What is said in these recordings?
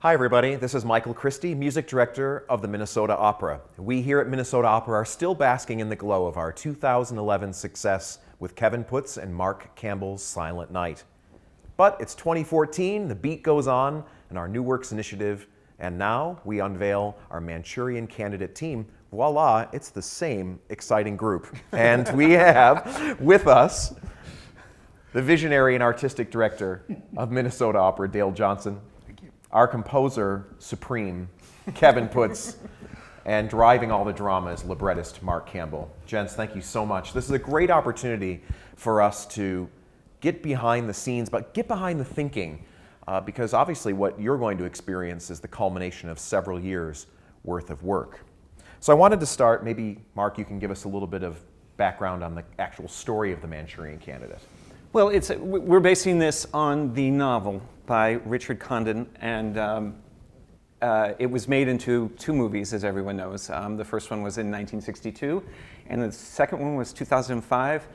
Hi everybody, this is Michael Christie, Music Director of the Minnesota Opera. We here at Minnesota Opera are still basking in the glow of our 2011 success with Kevin Puts and Mark Campbell's Silent Night. But it's 2014, the beat goes on, and our New Works initiative, and now we unveil our Manchurian Candidate team. Voila, it's the same exciting group. And we have with us the visionary and artistic director of Minnesota Opera, Dale Johnson. Our composer supreme, Kevin Puts, and driving all the drama is librettist Mark Campbell. Gents, thank you so much. This is a great opportunity for us to get behind the scenes, but get behind the thinking, because obviously what you're going to experience is the culmination of several years worth of work. So I wanted to start, maybe Mark, you can give us a little bit of background on the actual story of the Manchurian Candidate. Well, we're basing this on the novel by Richard Condon, and it was made into two movies, as everyone knows. The first one was in 1962, and the second one was 2005.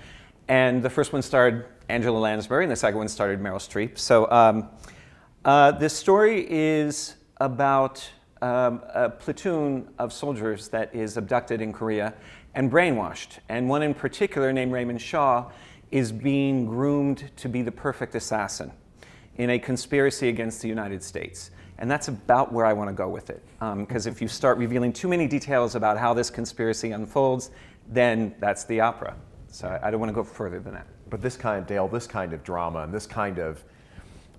And the first one starred Angela Lansbury, and the second one starred Meryl Streep. So this story is about a platoon of soldiers that is abducted in Korea and brainwashed. And one in particular, named Raymond Shaw, is being groomed to be the perfect assassin in a conspiracy against the United States. And that's about where I want to go with it. Because if you start revealing too many details about how this conspiracy unfolds, then that's the opera. So I don't want to go further than that. But this kind, Dale, this kind of drama and this kind of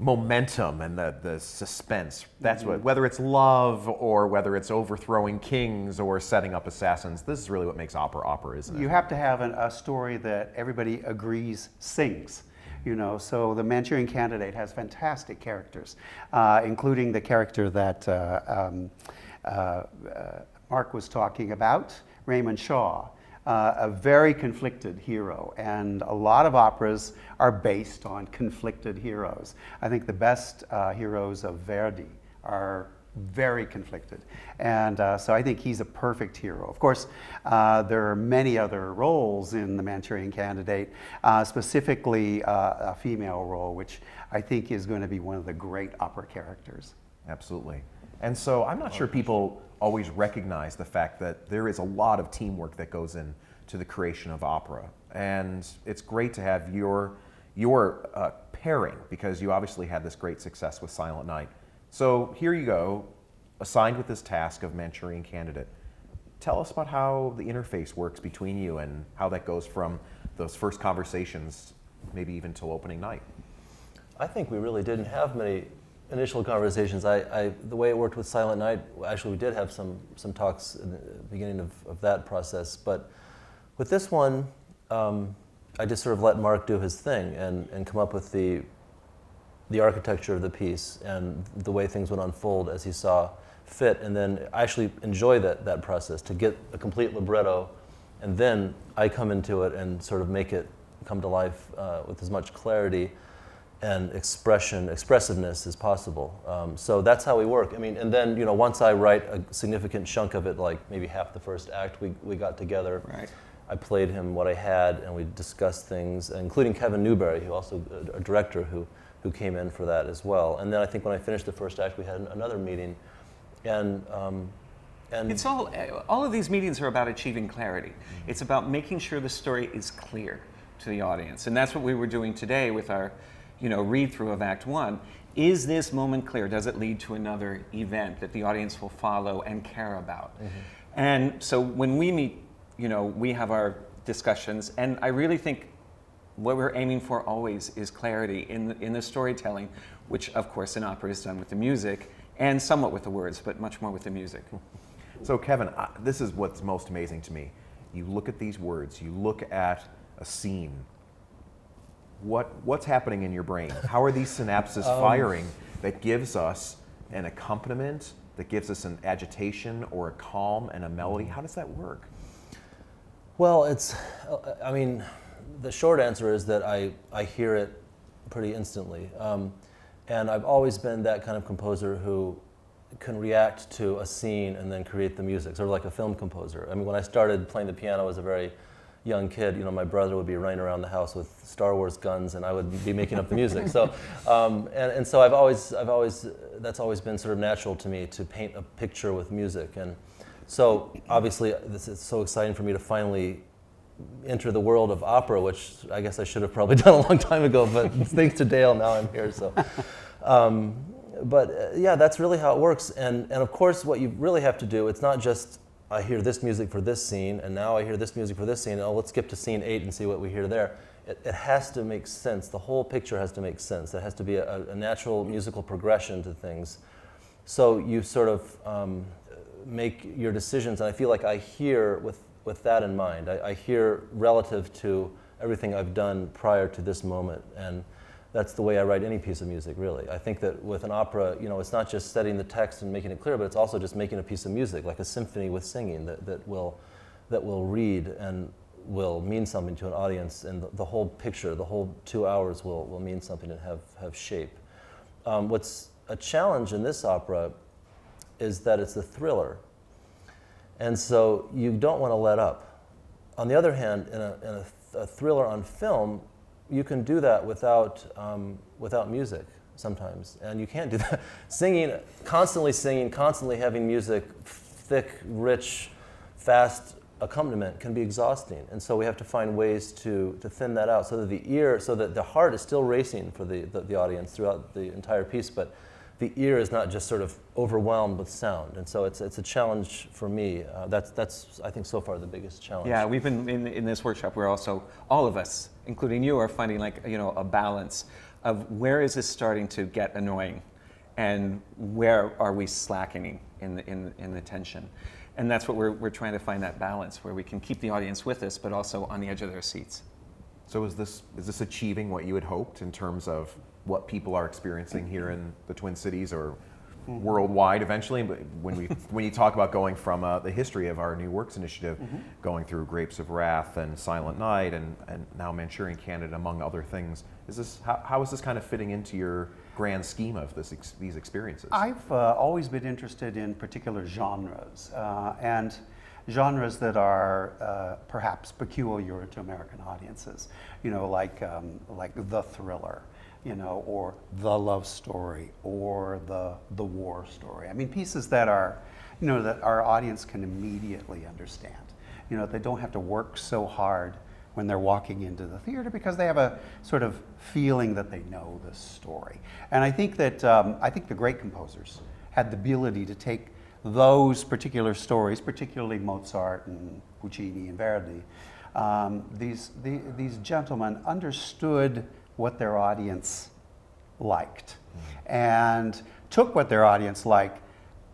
momentum and the suspense, that's what, whether it's love or whether it's overthrowing kings or setting up assassins, this is really what makes opera, isn't it? You have to have a story that everybody agrees sings. You know, so the Manchurian Candidate has fantastic characters, including the character that Mark was talking about, Raymond Shaw, a very conflicted hero, and a lot of operas are based on conflicted heroes. I think the best heroes of Verdi are very conflicted, and so I think he's a perfect hero. Of course, there are many other roles in the Manchurian Candidate, specifically a female role, which I think is going to be one of the great opera characters. Absolutely. And so I'm not sure people always recognize the fact that there is a lot of teamwork that goes into the creation of opera. And it's great to have your pairing, because you obviously had this great success with Silent Night. So here you go, assigned with this task of Manchurian Candidate. Tell us about how the interface works between you and how that goes from those first conversations, maybe even till opening night. I think we really didn't have many initial conversations. The way it worked with Silent Night, actually we did have some talks in the beginning of that process, but with this one, I just sort of let Mark do his thing and come up with the architecture of the piece and the way things would unfold as he saw fit, and then I actually enjoy that process, to get a complete libretto, and then I come into it and sort of make it come to life with as much clarity and expressiveness as possible. So that's how we work. I mean, and then, you know, once I write a significant chunk of it, like maybe half the first act, we got together. Right. I played him what I had, and we discussed things, including Kevin Newberry, who also a director who came in for that as well. And then I think when I finished the first act, we had another meeting, and It's all of these meetings are about achieving clarity. It's about making sure the story is clear to the audience, and that's what we were doing today with our, read through of Act 1. Is this moment clear? Does it lead to another event that the audience will follow and care about? Mm-hmm. And so when we meet, we have our discussions, and I really think what we're aiming for always is clarity in the storytelling, which of course in opera is done with the music and somewhat with the words, but much more with the music. So Kevin, this is what's most amazing to me. You look at these words, you look at a scene. What's happening in your brain? How are these synapses firing that gives us an accompaniment, that gives us an agitation or a calm and a melody? How does that work? Well, the short answer is that I hear it pretty instantly. And I've always been that kind of composer who can react to a scene and then create the music, sort of like a film composer. I mean, when I started playing the piano as a very young kid, my brother would be running around the house with Star Wars guns, and I would be making up the music. So, and so that's always been sort of natural to me to paint a picture with music. And so obviously this is so exciting for me to finally enter the world of opera, which I guess I should have probably done a long time ago, but thanks to Dale, now I'm here. So, yeah, that's really how it works. And of course, what you really have to do, it's not just I hear this music for this scene, and now I hear this music for this scene, and let's skip to scene 8 and see what we hear there. It has to make sense. The whole picture has to make sense. There has to be a natural musical progression to things. So you sort of make your decisions, and I feel like I hear with that in mind. I hear relative to everything I've done prior to this moment, and that's the way I write any piece of music, really. I think that with an opera, it's not just setting the text and making it clear, but it's also just making a piece of music, like a symphony with singing that will read and will mean something to an audience, and the whole picture, the whole 2 hours will mean something and have shape. What's a challenge in this opera is that it's a thriller, and so you don't want to let up. On the other hand, in a thriller on film, you can do that without music sometimes, and you can't do that. Singing, constantly having music, thick, rich, fast accompaniment can be exhausting, and so we have to find ways to thin that out so that the heart is still racing for the audience throughout the entire piece, but the ear is not just sort of overwhelmed with sound, and so it's a challenge for me. That's I think so far the biggest challenge. Yeah, we've been in this workshop. We're also, all of us, including you, are finding a balance of where is this starting to get annoying, and where are we slackening in the tension, and that's what we're trying to find, that balance where we can keep the audience with us, but also on the edge of their seats. So is this achieving what you had hoped in terms of what people are experiencing here in the Twin Cities or worldwide eventually? But when you talk about going from the history of our New Works Initiative, going through Grapes of Wrath and Silent Night and now Manchurian Candidate, among other things, how is this kind of fitting into your grand scheme of these experiences? I've always been interested in particular genres, and genres that are perhaps peculiar to American audiences, like the thriller, or the love story, or the war story. I mean, pieces that are, that our audience can immediately understand. They don't have to work so hard when they're walking into the theater because they have a sort of feeling that they know this story. And I think that the great composers had the ability to take those particular stories, particularly Mozart and Puccini and Verdi. These gentlemen understood what their audience liked and took what their audience liked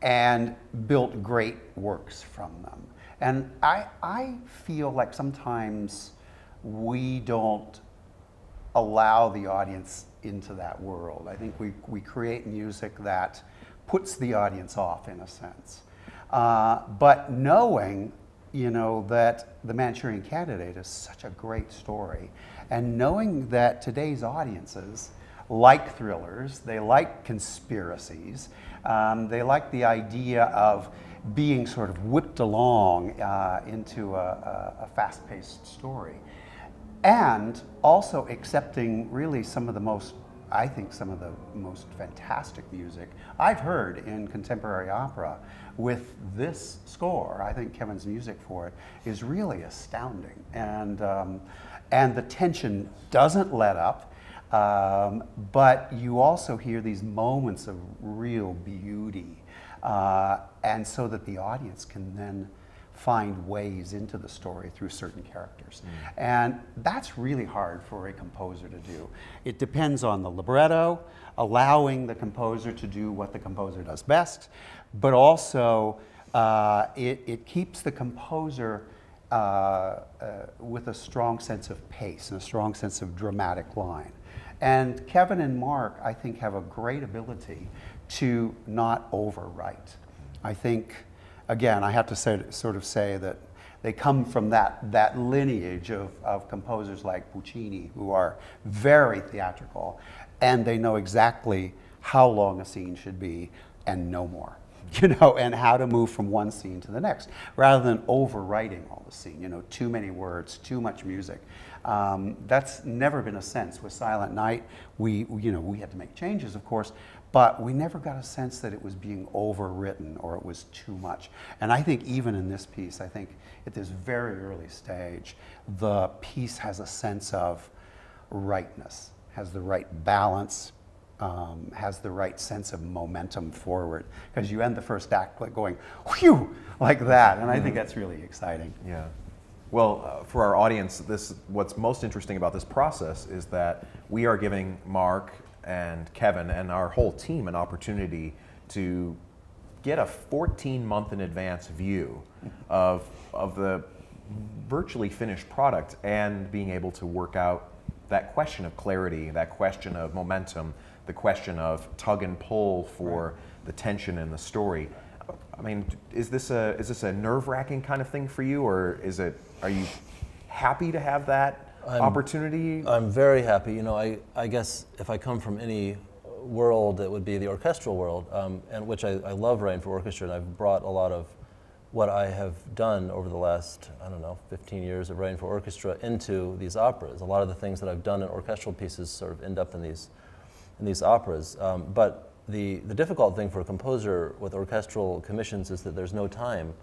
and built great works from them. And I feel like sometimes we don't allow the audience into that world. I think we create music that puts the audience off in a sense. But knowing, that the Manchurian Candidate is such a great story, and knowing that today's audiences like thrillers, they like conspiracies, they like the idea of being sort of whipped along into a fast-paced story, and also accepting really some of the most fantastic music I've heard in contemporary opera with this score. I think Kevin's music for it is really astounding, and the tension doesn't let up, but you also hear these moments of real beauty, and so that the audience can then find ways into the story through certain characters. And that's really hard for a composer to do. It depends on the libretto, allowing the composer to do what the composer does best, but also it keeps the composer with a strong sense of pace and a strong sense of dramatic line. And Kevin and Mark, I think, have a great ability to not overwrite. I think, again, I have to say that they come from that lineage of composers like Puccini, who are very theatrical, and they know exactly how long a scene should be and no more. you know, and how to move from one scene to the next, rather than overwriting all the scene, you know, too many words, too much music. That's never been a sense with Silent Night. We had to make changes, of course, but we never got a sense that it was being overwritten or it was too much. And I think even in this piece, I think at this very early stage, the piece has a sense of rightness, has the right balance, has the right sense of momentum forward, because you end the first act like going, whew, like that, and I think that's really exciting. Yeah. Well, for our audience, what's most interesting about this process is that we are giving Mark and Kevin and our whole team an opportunity to get a 14-month in advance view of the virtually finished product, and being able to work out that question of clarity, that question of momentum, the question of tug and pull for the tension in the story. I mean, is this a nerve-wracking kind of thing for you, or are you happy to have that opportunity? I'm very happy. You know, I guess if I come from any world, it would be the orchestral world, and which I love writing for orchestra, and I've brought a lot of what I have done over the last, 15 years of writing for orchestra into these operas. A lot of the things that I've done in orchestral pieces sort of end up in these operas. But the difficult thing for a composer with orchestral commissions is that there's no time.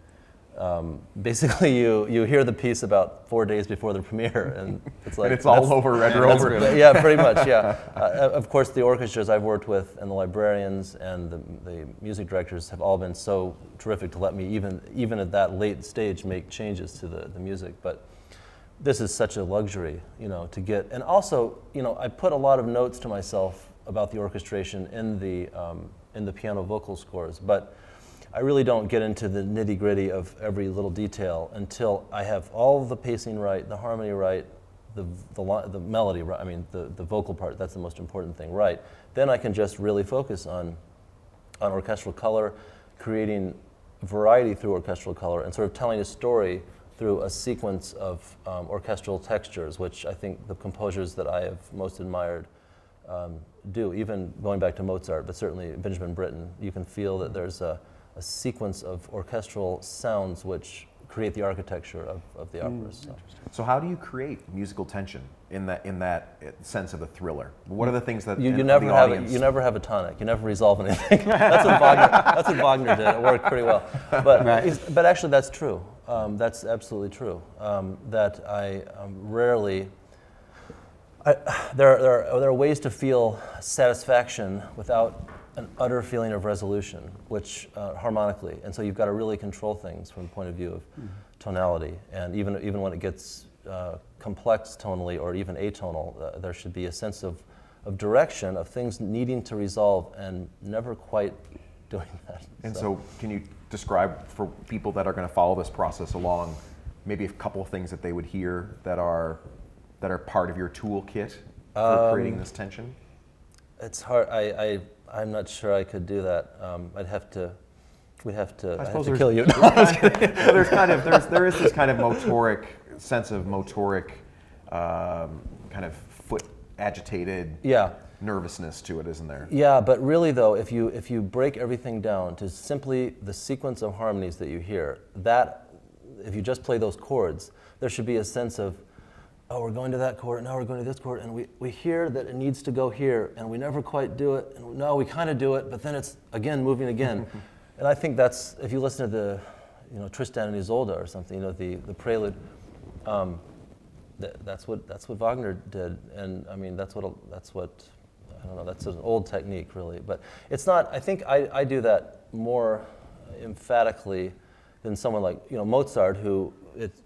Basically, you hear the piece about 4 days before the premiere, and it's like and it's all over, read over. Yeah, pretty much. Yeah. Of course, the orchestras I've worked with, and the librarians, and the music directors have all been so terrific to let me even at that late stage make changes to the music. But this is such a luxury, to get. And also, I put a lot of notes to myself about the orchestration in the piano vocal scores, but I really don't get into the nitty-gritty of every little detail until I have all the pacing right, the harmony right, the melody right, the vocal part, that's the most important thing, right. Then I can just really focus on orchestral color, creating variety through orchestral color, and sort of telling a story through a sequence of orchestral textures, which I think the composers that I have most admired do. Even going back to Mozart, but certainly Benjamin Britten, you can feel that there's a sequence of orchestral sounds which create the architecture of the operas. So how do you create musical tension in that sense of a thriller? What are the things that you never have a tonic. You never resolve anything. That's what Wagner did. It worked pretty well. But actually, that's true. That's absolutely true. That I rarely. There are ways to feel satisfaction without an utter feeling of resolution, which harmonically, and so you've got to really control things from the point of view of tonality, and even when it gets complex tonally or even atonal, there should be a sense of direction, of things needing to resolve and never quite doing that. And so can you describe for people that are going to follow this process along, maybe a couple of things that they would hear that are part of your toolkit for creating this tension? It's hard. I'm not sure I could do that. I'd have to kill you. There is this kind of motoric sense of kind of foot agitated nervousness to it, isn't there? Yeah, but really though, if you break everything down to simply the sequence of harmonies that you hear, that if you just play those chords, there should be a sense of, oh, we're going to that chord, and now we're going to this chord, and we hear that it needs to go here, and we never quite do it, and no, we kind of do it, but then it's again moving again. And I think that's, if you listen to the, Tristan and Isolde or something, the prelude, that's what Wagner did, and that's an old technique really, but it's not. I think I do that more emphatically than someone like Mozart, who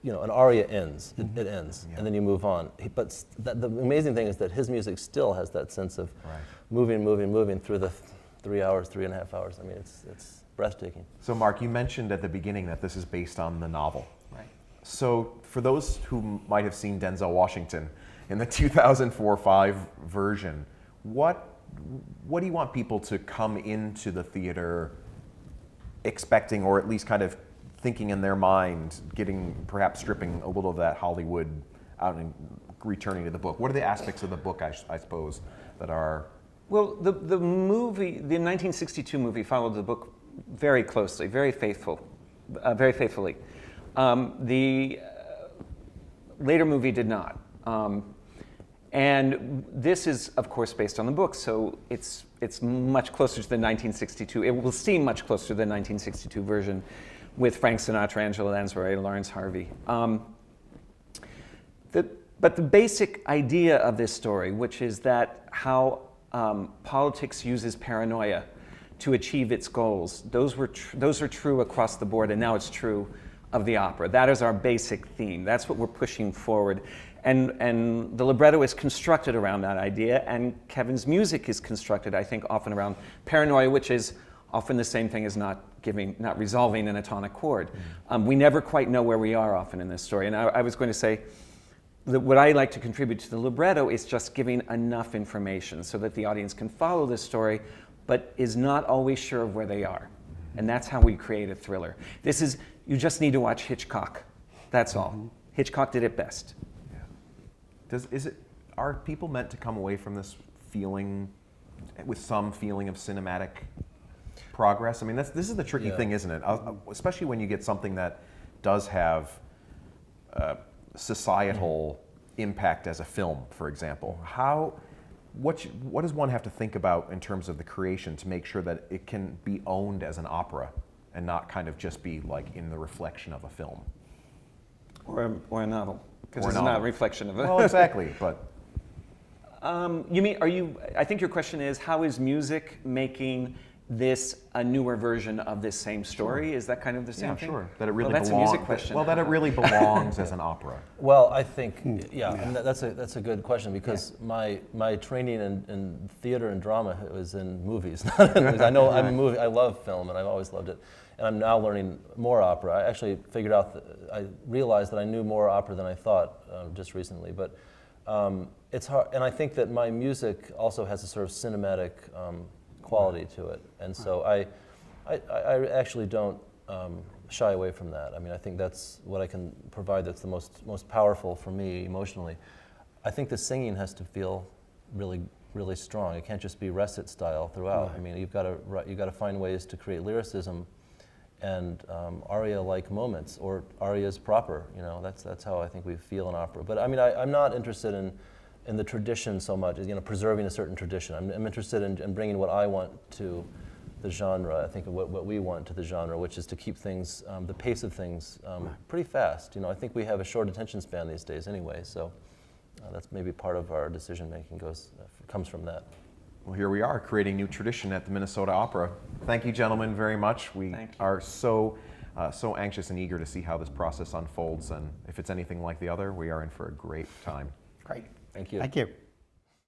an aria ends, it ends, and then you move on. But the amazing thing is that his music still has that sense of moving through the 3.5 hours. It's breathtaking. So Mark, you mentioned at the beginning that this is based on the novel. Right. So for those who might have seen Denzel Washington in the 2004-5 version, what do you want people to come into the theater expecting, or at least kind of thinking in their mind, perhaps stripping a little of that Hollywood out and returning to the book? What are the aspects of the book, I suppose, that are... Well, the movie, the 1962 movie followed the book very closely, very faithfully. The later movie did not. And this is, of course, based on the book, so it's much closer to the 1962. It will seem much closer to the 1962 version with Frank Sinatra, Angela Lansbury, Lawrence Harvey. But the basic idea of this story, which is that how politics uses paranoia to achieve its goals, those are true across the board, and now it's true of the opera. That is our basic theme. That's what we're pushing forward. And the libretto is constructed around that idea, and Kevin's music is constructed, I think, often around paranoia, which is often the same thing as not resolving in a tonic chord. We never quite know where we are often in this story. And I was going to say that what I like to contribute to the libretto is just giving enough information so that the audience can follow this story, but is not always sure of where they are. And that's how we create a thriller. You just need to watch Hitchcock. That's all. Hitchcock did it best. Are people meant to come away from this feeling, with some feeling of cinematic progress? I mean, this is the tricky thing, isn't it? Especially when you get something that does have societal impact as a film, for example. What does one have to think about in terms of the creation to make sure that it can be owned as an opera and not kind of just be like in the reflection of a film? Or a novel. Because it's not a reflection of it. Well, exactly, but... I think your question is, how is music making this a newer version of this same story? Sure. Is that kind of the same thing? Yeah, sure. That it really that's a music question. Well, that it really belongs as an opera. Well, I think, and that's a good question, because my training in theater and drama was in movies. Not in movies. I know I'm a movie. I love film, and I've always loved it. And I'm now learning more opera. I actually figured out I realized that I knew more opera than I thought just recently. But it's hard, and I think that my music also has a sort of cinematic quality to it, and so I actually don't shy away from that. I mean, I think that's what I can provide. That's the most powerful for me emotionally. I think the singing has to feel really, really strong. It can't just be recit style throughout. Right. I mean, you've got to find ways to create lyricism and aria-like moments, or arias proper. You know, that's how I think we feel in opera. But I mean, I'm not interested in the tradition so much, preserving a certain tradition. I'm interested in bringing what I want to the genre. I think of what we want to the genre, which is to keep things, the pace of things, pretty fast. I think we have a short attention span these days anyway, so that's maybe part of our decision making comes from that. Well, here we are, creating new tradition at the Minnesota Opera. Thank you, gentlemen, very much. We are so anxious and eager to see how this process unfolds, and if it's anything like the other, we are in for a great time. Great. Thank you. Thank you.